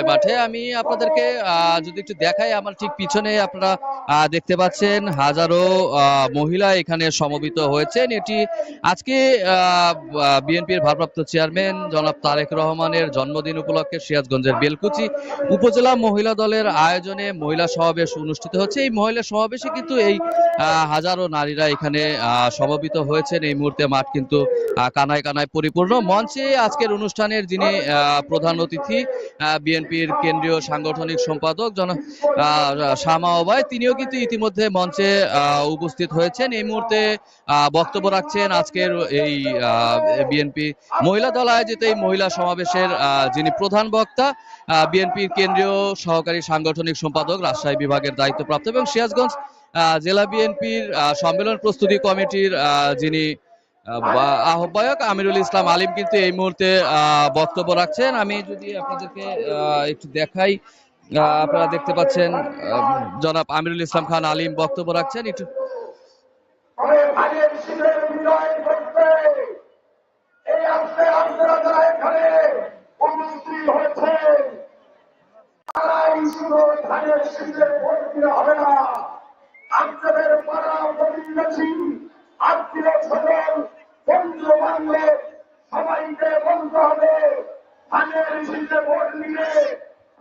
মাঠে আমি আপনাদেরকে যদি একটু দেখাই, আমার ঠিক পিছনে আপনারা দেখতে পাচ্ছেন হাজারো মহিলা এখানে সমবেত হয়েছেন। এটি আজকে বিএনপির ভারপ্রাপ্ত চেয়ারম্যান জনাব তারেক রহমানের জন্মদিন উপলক্ষে সিরাজগঞ্জের বেলকুচি উপজেলা মহিলা দলের আয়োজনে মহিলা সমাবেশ অনুষ্ঠিত হচ্ছে। এই মহিলা সমাবেশে কিন্তু এই হাজারো নারীরা এখানে সমবেত হয়েছেন। এই মুহূর্তে মাঠ কিন্তু কানায় কানায় পরিপূর্ণ। মঞ্চে আজকের অনুষ্ঠানের যিনি প্রধান অতিথি বিএনপির কেন্দ্রীয় সাংগঠনিক সম্পাদক শামা ওবায়, তিনিও কিন্তু ইতিমধ্যে মঞ্চে উপস্থিত হয়েছেন। এই মুহূর্তে বক্তব্য রাখছেন আজকের এই বিএনপি মহিলা দল আয়োজিত এই মহিলা সমাবেশের যিনি প্রধান বক্তা, বিএনপির কেন্দ্রীয় সহকারী সাংগঠনিক সম্পাদক রাজশাহী বিভাগের দায়িত্বপ্রাপ্ত এবং সিরাজগঞ্জ জেলা বিএনপির সম্মেলন প্রস্তুতি কমিটির যিনি আহ্বায়ক আমিরুল ইসলাম আলিম কিন্তু এই মুহূর্তে বক্তব্য রাখছেন। আমি যদি আপনাদেরকে একটু দেখাই, আপনারা দেখতে পাচ্ছেন জনাব আমিরুল ইসলাম খান আলিম বক্তব্য রাখছেন। একটু আপনাদের পাড়া প্রতিবেশী আত্মীয় স্বজন বন্ধু বান্ধব সবাইকে বলতে হবে, ধানের শীতে ভোট নিলে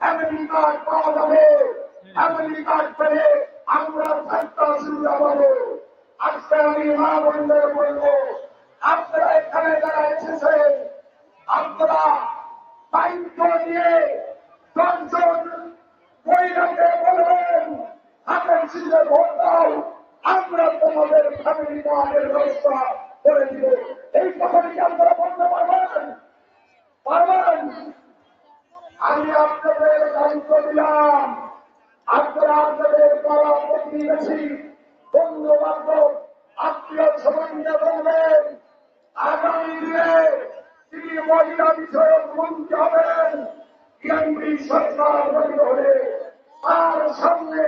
ফ্যামিলি কার্ড পাওয়া যাবে। ফ্যামিলি কার্ড পেলে আমরা সরকার সুবিধা পাবো। আজকে আমি মা বোনদের বলবো, আপনারা এখানে যারা এসেছেন, আপনারা দায়িত্ব নিয়ে 10 জন মহিলাকে বলবেন ধানের শীতে ভোট দাও, আমরা তোমাদের ফ্যামিলি কার্ডের ব্যবস্থা করে দিব। এই কথাটি আপনারা বলতে পারবেন? আমি আপনাদের দায়িত্ব দিলাম, আপনারা আপনাদের পাড়া প্রতিবেশী বন্ধু বান্ধব আত্মীয় স্বজনকে বলবেন আগামী দিনে তিনি মহিলা বিষয়ক মন্ত্রী হবেন। বিএনপি সরকার গঠিত হলে তার সামনে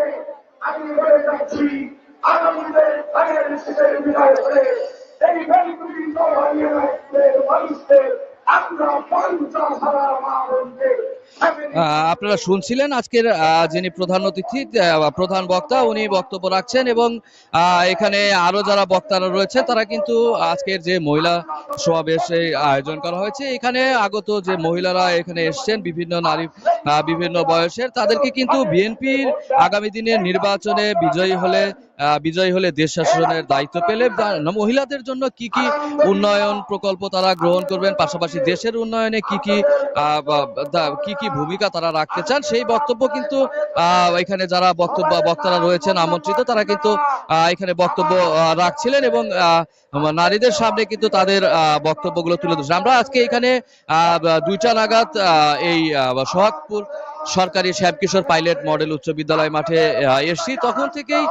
আমি বলে যাচ্ছি, আগামীতে ধানের শীতের বিদায় করে এই বেলকুচি মানুষদের আমরা 50,000 মা বোনকে। আপনারা শুনছিলেন আজকের যিনি প্রধান অতিথি প্রধান বক্তা, উনি বক্তব্য রাখছেন এবং এখানে আরো যারা বক্তারা রয়েছে তারা কিন্তু আজকের যে মহিলা সমাবেশে আয়োজন করা হয়েছে, এখানে আগত যে মহিলারা এখানে এসছেন বিভিন্ন নারী বিভিন্ন বয়সের, তাদেরকে কিন্তু বিএনপির আগামী দিনের নির্বাচনে বিজয়ী হলে দেশ শাসনের দায়িত্ব পেলে মহিলাদের জন্য কি কি উন্নয়ন প্রকল্প তারা গ্রহণ করবেন, পাশাপাশি দেশের উন্নয়নে কি কি ভূমিকা তারা রাখতে চান, সেই বক্তব্য কিন্তু এখানে যারা বক্তারা রয়েছেন আমন্ত্রিত, তারা কিন্তু এখানে বক্তব্য রাখছিলেন এবং নারীদের সামনে কিন্তু তাদের বক্তব্যগুলো তুলে ধরছেন। আমরা আজকে এখানে 2টা নাগাদ এই সোহাগপুর সরকারি শ্যামকিশোর পাইলট মডেল উচ্চ বিদ্যালয় মাঠে এসছি। তখন থেকেই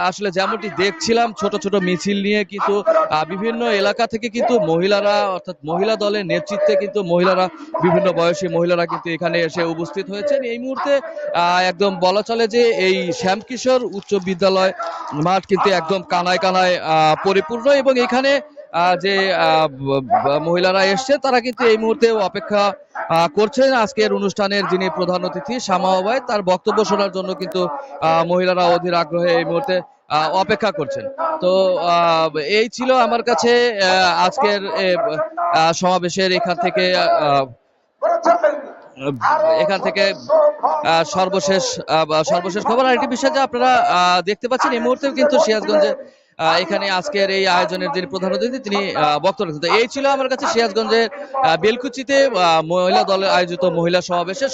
আসলে যেমনটি দেখছিলাম ছোট ছোট মিছিল নিয়ে কিন্তু বিভিন্ন এলাকা থেকে কিন্তু মহিলারা, অর্থাৎ মহিলা দলের নেতৃত্বে কিন্তু বিভিন্ন বয়সী মহিলারা কিন্তু এখানে এসে উপস্থিত হয়েছেন। এই মুহূর্তে একদম বলা চলে যে এই শ্যামকিশোর উচ্চ বিদ্যালয় মাঠ কিন্তু একদম কানায় কানায় পরিপূর্ণ এবং এখানে যে মহিলারা এসছে তারা কিন্তু এই মুহূর্তে অপেক্ষা করছেন আজকের অনুষ্ঠানের যিনি প্রধান অতিথি শামা ওবায়, তার বক্তব্য শোনার জন্য কিন্তু মহিলারা অধীর আগ্রহে এই মুহূর্তে অপেক্ষা করছেন। তো এই ছিল আমার কাছে আজকের সমাবেশের এখান থেকে সর্বশেষ খবর। আর একটি বিষয় যে আপনারা দেখতে পাচ্ছেন এই মুহূর্তে কিন্তু সিরাজগঞ্জে এখানে আজকের এই আয়োজনের যিনি প্রধান অতিথি তিনি বক্তব্য রাখছেন। এই ছিল আমার কাছে সিরাজগঞ্জের বেলকুচিতে মহিলা দলের আয়োজিত মহিলা সমাবেশের